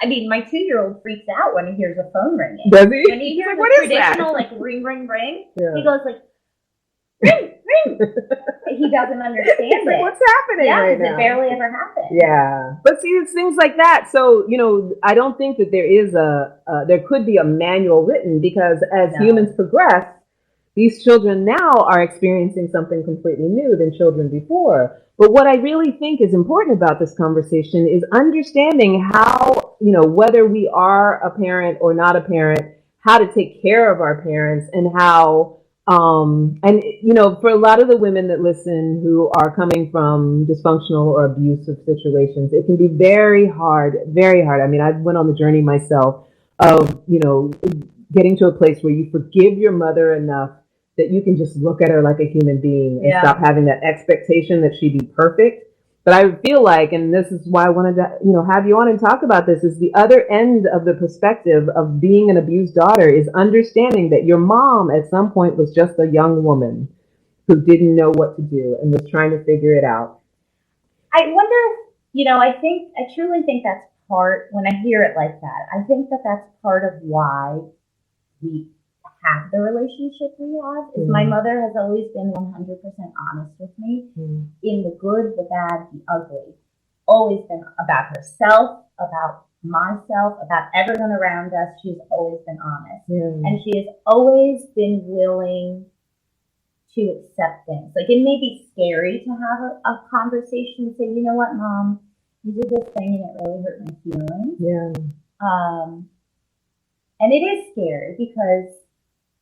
I mean, my 2-year-old freaks out when he hears a phone ringing.
Does he?
When he hears
like,
a traditional, like, ring, ring, ring, he goes, like, ring, ring. He doesn't understand it.
What's happening right now?
It barely ever happens.
Yeah. But see, it's things like that. So, I don't think that there is there could be a manual written, because as humans progress, these children now are experiencing something completely new than children before. But what I really think is important about this conversation is understanding how, whether we are a parent or not a parent, how to take care of our parents, and how, for a lot of the women that listen who are coming from dysfunctional or abusive situations, it can be very hard, very hard. I mean, I went on the journey myself of, getting to a place where you forgive your mother enough that you can just look at her like a human being and stop having that expectation that she be perfect. But I feel like, and this is why I wanted to, have you on and talk about this, is the other end of the perspective of being an abused daughter is understanding that your mom at some point was just a young woman who didn't know what to do and was trying to figure it out.
I wonder, I truly think that's part, when I hear it like that, I think that that's part of why we have the relationship we have, is my mother has always been 100% honest with me, in the good, the bad, the ugly. Always been about herself, about myself, about everyone around us. She's always been honest. And she has always been willing to accept things. Like, it may be scary to have a conversation and say, you know what, Mom, you did this thing and it really hurt my feelings. And it is scary because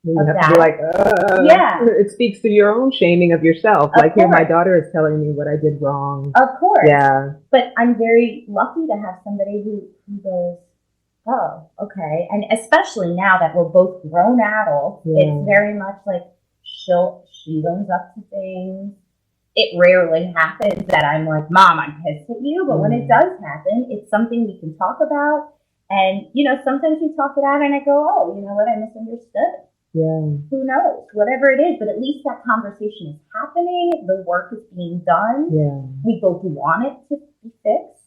you have to be like, it speaks to your own shaming of yourself. Like, here, my daughter is telling me what I did wrong.
Of course.
Yeah.
But I'm very lucky to have somebody who goes, oh, okay. And especially now that we're both grown adults, it's very much like she owns up to things. It rarely happens that I'm like, Mom, I'm pissed at you. But when it does happen, it's something we can talk about. And, sometimes we talk it out and I go, oh, you know what? I misunderstood.
Yeah.
Who knows? Whatever it is, but at least that conversation is happening. The work is being done.
Yeah.
We both want it to be fixed.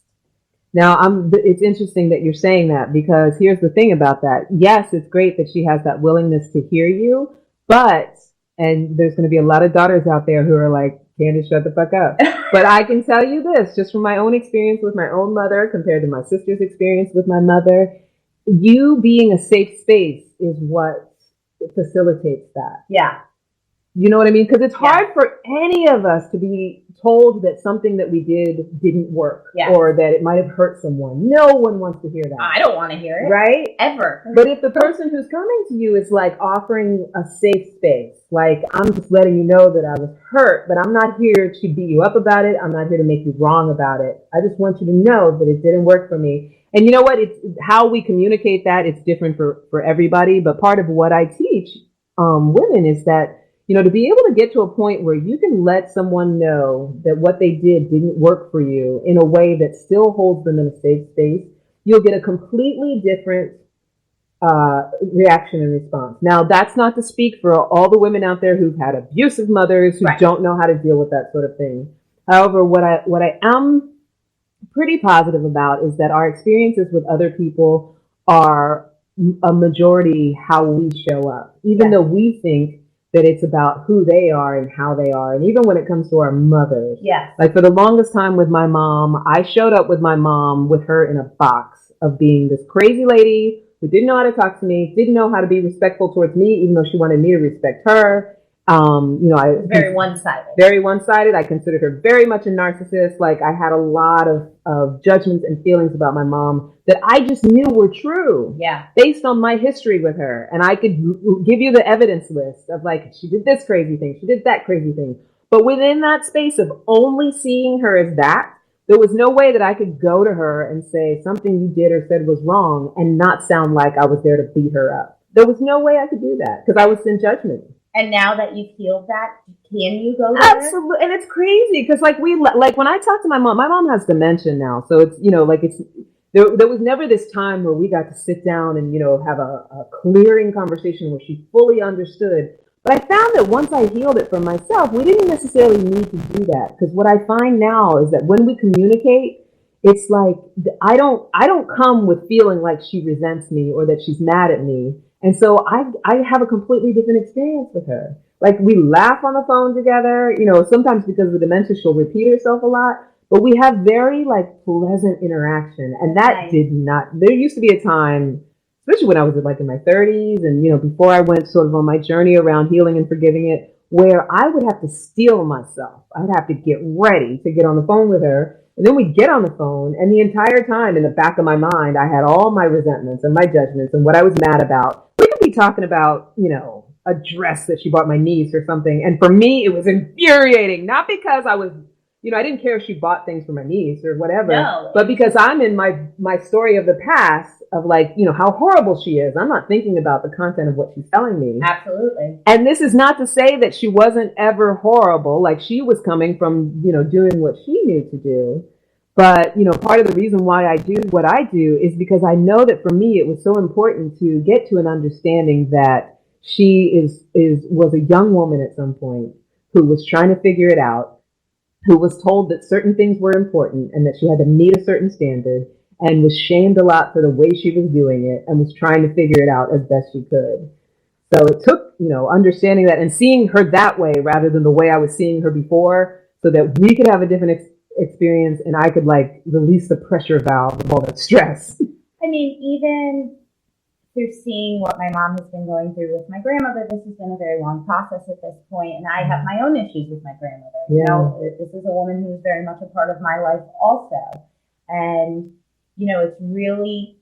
Now, it's interesting that you're saying that, because here's the thing about that. Yes, it's great that she has that willingness to hear you, and there's going to be a lot of daughters out there who are like, Candace, shut the fuck up. But I can tell you this, just from my own experience with my own mother compared to my sister's experience with my mother, you being a safe space is what facilitates that.
Yeah.
You know what I mean? Because it's hard for any of us to be told that something that we did didn't work, or that it might have hurt someone. No one wants to hear that.
I don't want to hear it.
Right?
Ever.
But if the person who's coming to you is like offering a safe space, like, I'm just letting you know that I was hurt, but I'm not here to beat you up about it. I'm not here to make you wrong about it. I just want you to know that it didn't work for me. And you know what? It's how we communicate that. It's different for everybody. But part of what I teach women is that, to be able to get to a point where you can let someone know that what they did didn't work for you in a way that still holds them in a safe space, you'll get a completely different reaction and response. Now, that's not to speak for all the women out there who've had abusive mothers who don't know how to deal with that sort of thing. However, what I am pretty positive about is that our experiences with other people are a majority how we show up, even though we think that it's about who they are and how they are. And even when it comes to our mothers, like, for the longest time with my mom, I showed up with my mom with her in a box of being this crazy lady who didn't know how to talk to me, didn't know how to be respectful towards me, even though she wanted me to respect her.
Very one-sided.
Very one-sided. I considered her very much a narcissist. Like, I had a lot of judgments and feelings about my mom that I just knew were true.
Yeah.
Based on my history with her. And I could give you the evidence list of, like, she did this crazy thing, she did that crazy thing. But within that space of only seeing her as that, there was no way that I could go to her and say something you did or said was wrong and not sound like I was there to beat her up. There was no way I could do that because I was in judgment.
And now that you've healed that, can you go there?
Absolutely. And it's crazy because, like, when I talk to my mom has dementia now. So it's, there was never this time where we got to sit down and, have a clearing conversation where she fully understood. But I found that once I healed it for myself, we didn't necessarily need to do that. Because what I find now is that when we communicate, it's like, I don't come with feeling like she resents me or that she's mad at me. And so I have a completely different experience with her. Like, we laugh on the phone together, sometimes because of the dementia, she'll repeat herself a lot, but we have very, like, pleasant interaction. And that there used to be a time, especially when I was in my 30s and, before I went sort of on my journey around healing and forgiving it, where I would have to steel myself. I'd have to get ready to get on the phone with her. And then we'd get on the phone, and the entire time in the back of my mind, I had all my resentments and my judgments and what I was mad about. We could be talking about, a dress that she bought my niece or something. And for me, it was infuriating, not because I was, I didn't care if she bought things for my niece or whatever, but because I'm in my story of the past of how horrible she is. I'm not thinking about the content of what she's telling me.
Absolutely.
And this is not to say that she wasn't ever horrible. Like, she was coming from, doing what she knew to do. But, part of the reason why I do what I do is because I know that for me, it was so important to get to an understanding that she was a young woman at some point who was trying to figure it out, who was told that certain things were important and that she had to meet a certain standard, and was shamed a lot for the way she was doing it, and was trying to figure it out as best she could. So it took, understanding that and seeing her that way rather than the way I was seeing her before, so that we could have a different experience and I could release the pressure valve of all that stress.
I mean, even through seeing what my mom has been going through with my grandmother, this has been a very long process at this point, and I have my own issues with my grandmother.
Yeah.
This is a woman who's very much a part of my life also. And, it's really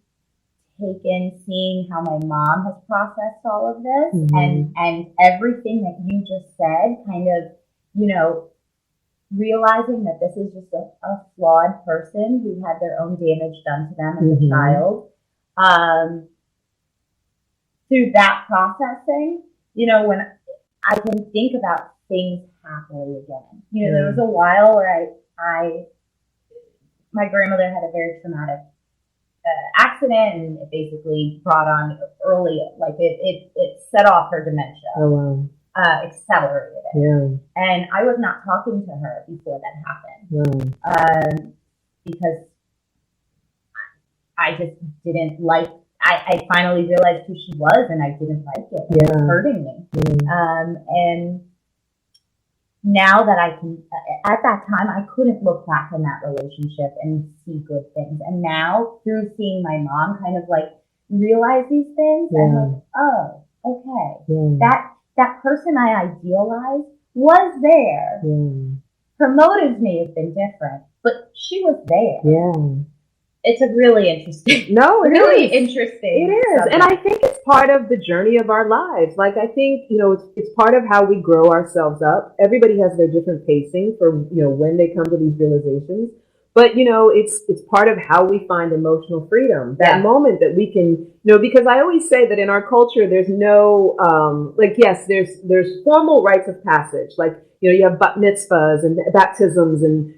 taken seeing how my mom has processed all of this, and everything that you just said, kind of, realizing that this is just a flawed person who had their own damage done to them as a child. Through that processing, when I can think about things happily again. There was a while where my grandmother had a very traumatic accident, and it basically brought on early, it set off her dementia.
Oh, wow.
Accelerated it.
Yeah.
And I was not talking to her before that happened. Because I just didn't like, I finally realized who she was, and I didn't like it. It was hurting me. And now that I can, at that time, I couldn't look back in that relationship and see good things. And now, through seeing my mom kind of realize these things, I'm like, oh, okay. That person I idealized was there. Her motives may have been different, but she was there.
Yeah.
It's a really interesting.
No, it
really
is.
Interesting.
It is.
subject.
And I think it's part of the journey of our lives. I think, it's part of how we grow ourselves up. Everybody has their different pacing for, when they come to these realizations. But, it's part of how we find emotional freedom. That moment that we can, because I always say that in our culture, there's no, yes, there's formal rites of passage. You have bat mitzvahs and baptisms and,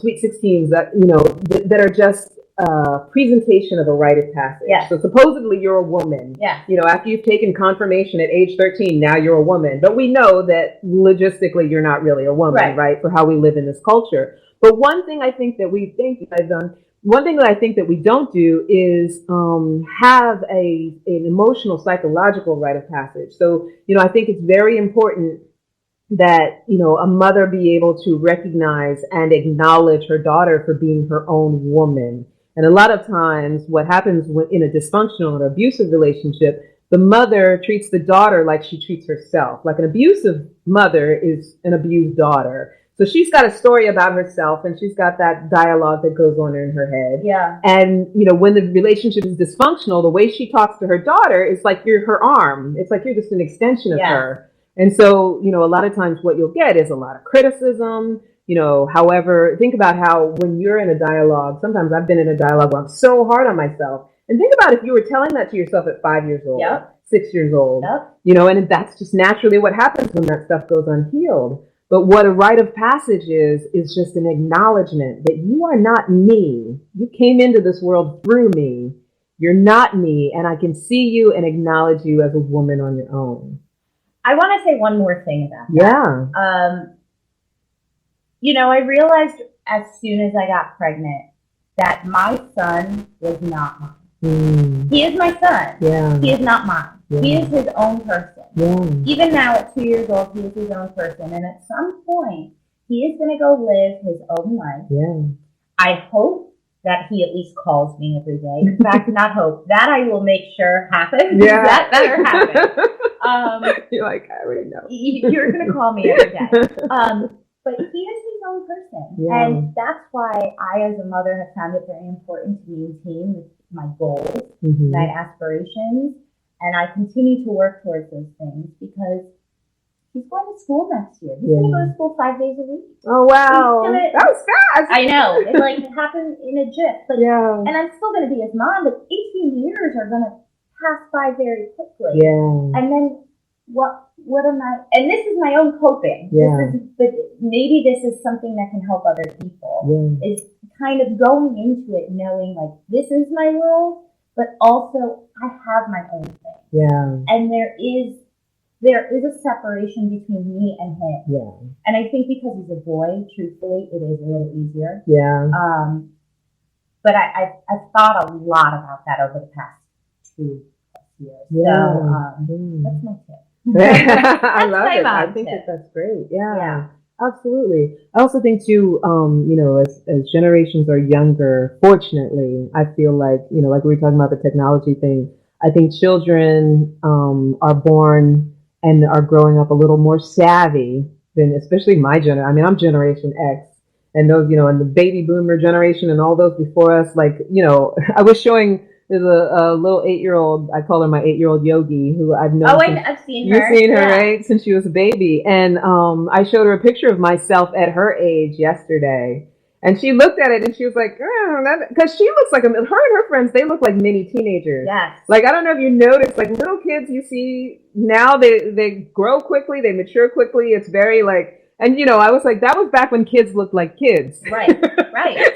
sweet 16s that are just presentation of a rite of passage.
Yes.
So supposedly you're a woman.
Yeah.
After you've taken confirmation at age 13, now you're a woman. But we know that logistically you're not really a woman, right? For how we live in this culture. But one thing I think that we don't do is have an emotional, psychological rite of passage. So, I think it's very important that, a mother be able to recognize and acknowledge her daughter for being her own woman. And a lot of times what happens in a dysfunctional or abusive relationship, the mother treats the daughter like she treats herself. Like, an abusive mother is an abused daughter. So she's got a story about herself, and she's got that dialogue that goes on in her head.
Yeah.
And, when the relationship is dysfunctional, the way she talks to her daughter is like you're her arm. It's like you're just an extension of her. And so, a lot of times what you'll get is a lot of criticism. However, think about how when you're in a dialogue, sometimes I've been in a dialogue where I'm so hard on myself. And think about if you were telling that to yourself at 5 years old, 6 years old, and that's just naturally what happens when that stuff goes unhealed. But what a rite of passage is just an acknowledgement that you are not me. You came into this world through me. You're not me, and I can see you and acknowledge you as a woman on your own.
I want to say one more thing about that. I realized as soon as I got pregnant that my son was not mine. He is my son. Yeah. He is not mine. He is his own person.
Yeah.
Even now at 2 years old, he is his own person. And at some point, he is going to go live his own life.
Yeah.
I hope that he at least calls me every day. In fact, not hope. That I will make sure happens.
Yeah.
That better happen.
You're like, I already know.
You're going to call me every day. But he is his own person.
Yeah.
And that's why I, as a mother, have found it very important to maintain my goals, my aspirations. And I continue to work towards those things because he's going to school next year. He's going to go to school 5 days a week.
Oh, wow. That was fast.
I know. It happened in a jiff. But, and I'm still going to be his mom, but 18 years are going to pass by very quickly.
Yeah.
And then what am I, and this is my own coping.
Yeah.
But maybe this is something that can help other people. Is kind of going into it knowing like this is my world, but also I have my own thing. Yeah. And there is a separation between me and him. Yeah. And I think because he's a boy, truthfully, it is a little easier. Yeah. But I've thought a lot about that over the past 2 years. Yeah. So that's my tip.
I love it. I think that's great. Yeah. Absolutely. I also think too, as generations are younger, fortunately, I feel like, like we were talking about the technology thing, I think children are born and are growing up a little more savvy than, especially my generation. I mean, I'm Generation X, and those, and the baby boomer generation and all those before us, like, I was showing, there's a little 8-year-old, I call her my 8-year-old Yogi, who I've known.
Oh, I've seen her.
You've seen her, right? Since she was a baby. And I showed her a picture of myself at her age yesterday. And she looked at it and she was like, because she looks like, her and her friends, they look like mini teenagers. Yes. Like, I don't know if you noticed, like little kids you see now, they grow quickly, they mature quickly. It's very like, and I was like, that was back when kids looked like kids. Right.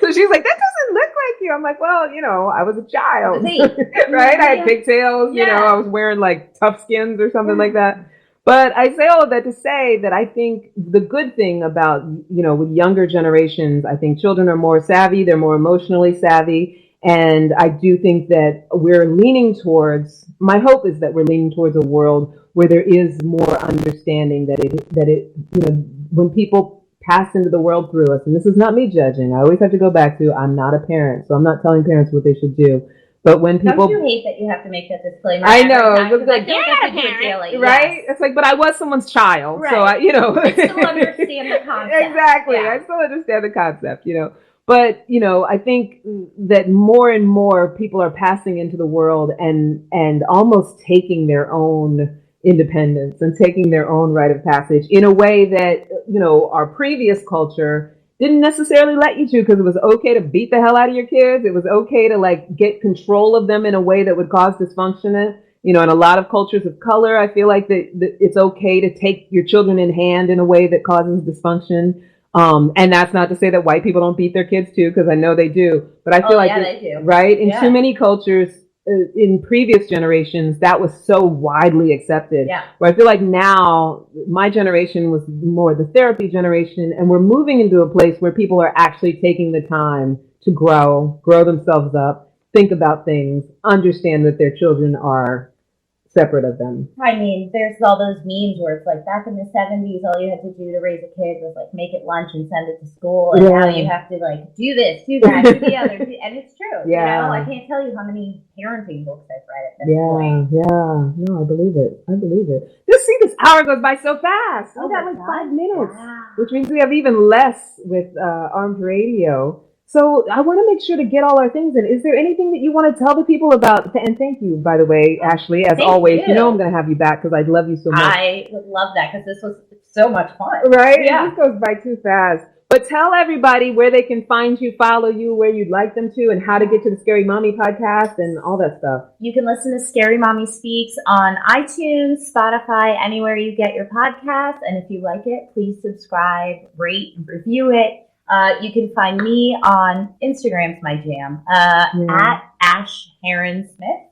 So she's like, that doesn't look like you. I'm like, well, I was a child. Right? I had pigtails, I was wearing like tough skins or something like that. But I say all of that to say that I think the good thing about, with younger generations, I think children are more savvy, they're more emotionally savvy. And I do think that we're leaning towards, my hope is that we're leaning towards a world where there is more understanding that it, when people pass into the world through us, and this is not me judging, I always have to go back to, I'm not a parent, so I'm not telling parents what they should do. But when people,
don't you hate that you have to make that disclaimer?
I know,
it's like,
right? It's like, but I was someone's child, so I
still understand the concept.
Exactly, I still understand the concept, But I think that more and more people are passing into the world and almost taking their own independence and taking their own rite of passage in a way that our previous culture didn't necessarily let you to, because it was okay to beat the hell out of your kids. It was okay to like get control of them in a way that would cause dysfunction. In a lot of cultures of color, I feel like that it's okay to take your children in hand in a way that causes dysfunction. And that's not to say that white people don't beat their kids too, because I know they do. But I feel they do. Right? In too many cultures, in previous generations, that was so widely accepted. Yeah. Where I feel like now, my generation was more the therapy generation, and we're moving into a place where people are actually taking the time to grow themselves up, think about things, understand that their children are separate of them.
I mean, there's all those memes where it's like back in the 70s, all you had to do to raise a kid was like make it lunch and send it to school. And now you have to like do this, do that, do the other. And it's true. Yeah. I can't tell you how many parenting books I've read at this point.
Yeah. No, I believe it. Just see, this hour goes by so fast. We got like 5 minutes, which means we have even less with Armed Radio. So I want to make sure to get all our things in. Is there anything that you want to tell the people about? And thank you, by the way, Ashley, as always. You know I'm going to have you back because I love you so much.
I would love that because this was so much fun.
Right? Yeah. It just goes by too fast. But tell everybody where they can find you, follow you, where you'd like them to, and how to get to the Scary Mommy podcast and all that stuff.
You can listen to Scary Mommy Speaks on iTunes, Spotify, anywhere you get your podcasts. And if you like it, please subscribe, rate, review it. You can find me on Instagram's my jam, at Ash Hearon-Smith.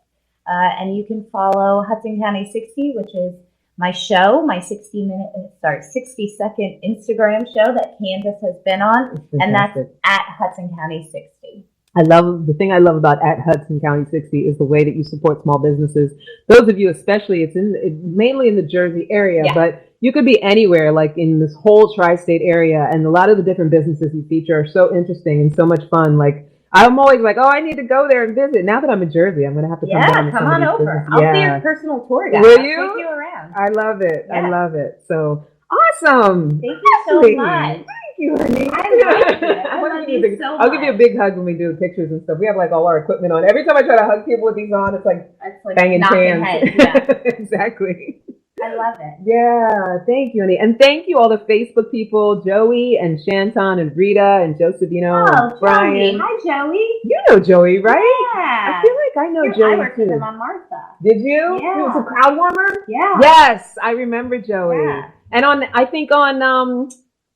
And you can follow Hudson County 60, which is my show, my 60-second Instagram show that Candace has been on. And that's at Hudson County 60.
The thing I love about at Hudson County 60 is the way that you support small businesses. Those of you especially, it's mainly in the Jersey area, but you could be anywhere, like in this whole tri-state area, and a lot of the different businesses you feature are so interesting and so much fun. Like, I'm always like, oh, I need to go there and visit. Now that I'm in Jersey, I'm going to have to come down.
Yeah, come on over. I'll be your personal tour guide.
Will you?
I'll take you around.
I love it. Yeah. I love it. So awesome.
Thank you so much.
Thank you, honey.
I love you so much.
I'll give you a big hug when we do pictures and stuff. We have like all our equipment on. Every time I try to hug people with these on, it's like banging cans.
Heads, yeah.
Exactly.
I love it.
Yeah, thank you, honey. And thank you all the Facebook people, Joey and Shanton and Rita and Josephino and Brian.
Joey. Hi, Joey.
You know Joey, right?
Yeah.
I feel like I know Joey
I worked
too.
with him on Martha.
Did you?
Yeah.
He was a crowd warmer?
Yeah.
Yes, I remember Joey.
Yeah.
And I think on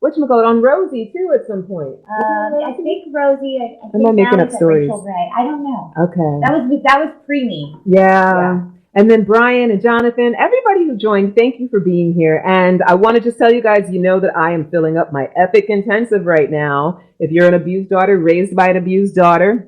whatchamacallit, on Rosie too at some point.
I think Rosie. I think
Am I making up stories?
Rachel Ray. I don't know.
Okay.
That was pre-me.
Yeah. And then Brian and Jonathan, everybody who joined, thank you for being here. And I want to just tell you guys, you know that I am filling up my Epic Intensive right now. If you're an abused daughter, raised by an abused daughter,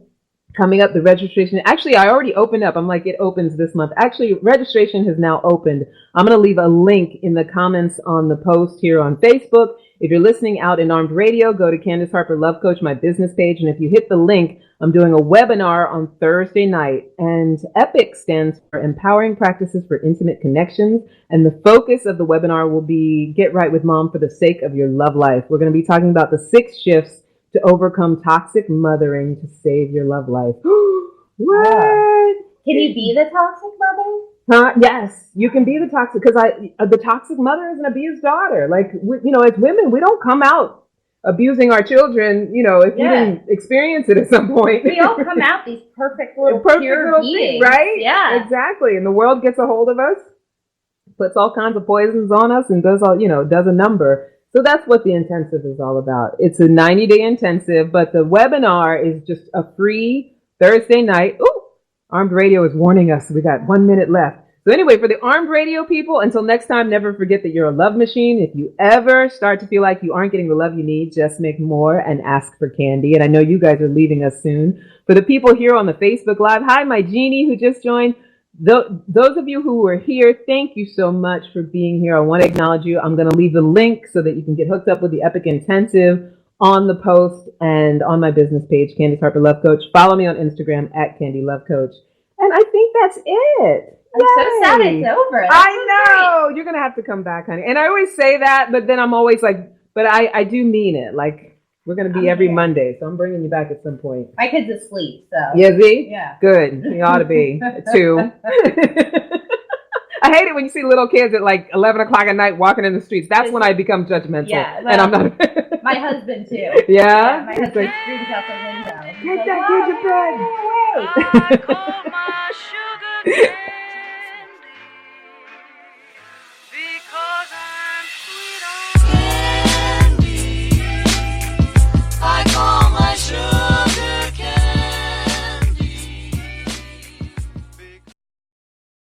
coming up, the registration. Actually, I already opened up. I'm like, it opens this month. Actually, registration has now opened. I'm going to leave a link in the comments on the post here on Facebook. If you're listening out in Armed Radio, go to Candace Harper Love Coach, my business page. And if you hit the link, I'm doing a webinar on Thursday night. And EPIC stands for Empowering Practices for Intimate Connections. And the focus of the webinar will be Get Right with Mom for the Sake of Your Love Life. We're going to be talking about the 6 shifts to overcome toxic mothering to save your love life. What?
Can you be the toxic mother?
Yes, you can be the toxic, because the toxic mother is an abused daughter. Like, as women, we don't come out abusing our children, if you didn't experience it at some point.
We all come out these perfect little pure beings,
right?
Yeah.
Exactly. And the world gets a hold of us, puts all kinds of poisons on us, and does a number. So that's what the intensive is all about. It's a 90-day intensive, but the webinar is just a free Thursday night. Ooh, Armed Radio is warning us. We got 1 minute left. So anyway, for the Armed Radio people, until next time, never forget that you're a love machine. If you ever start to feel like you aren't getting the love you need, just make more and ask for Candy. And I know you guys are leaving us soon. For the people here on the Facebook Live, hi, my Jeannie who just joined. Those of you who were here, thank you so much for being here. I want to acknowledge you. I'm going to leave the link so that you can get hooked up with the Epic Intensive on the post and on my business page, Candace Harper Love Coach. Follow me on Instagram at Candy Love Coach. And I think that's it.
I'm so sad it's over.
I know. You're going to have to come back, honey. And I always say that, but then I'm always like, but I do mean it. Like, we're going to be every Monday, so I'm bringing you back at some point.
My kid's asleep, so.
Yeah, Z?
Yeah.
Good. You ought to be, too. I hate it when you see little kids at like 11 o'clock at night walking in the streets. That's when I become judgmental.
Yeah. Well,
and I'm not.
My husband, too.
Yeah?
My husband screams out the window.
Get that kid to bed.
I call my sugar cane.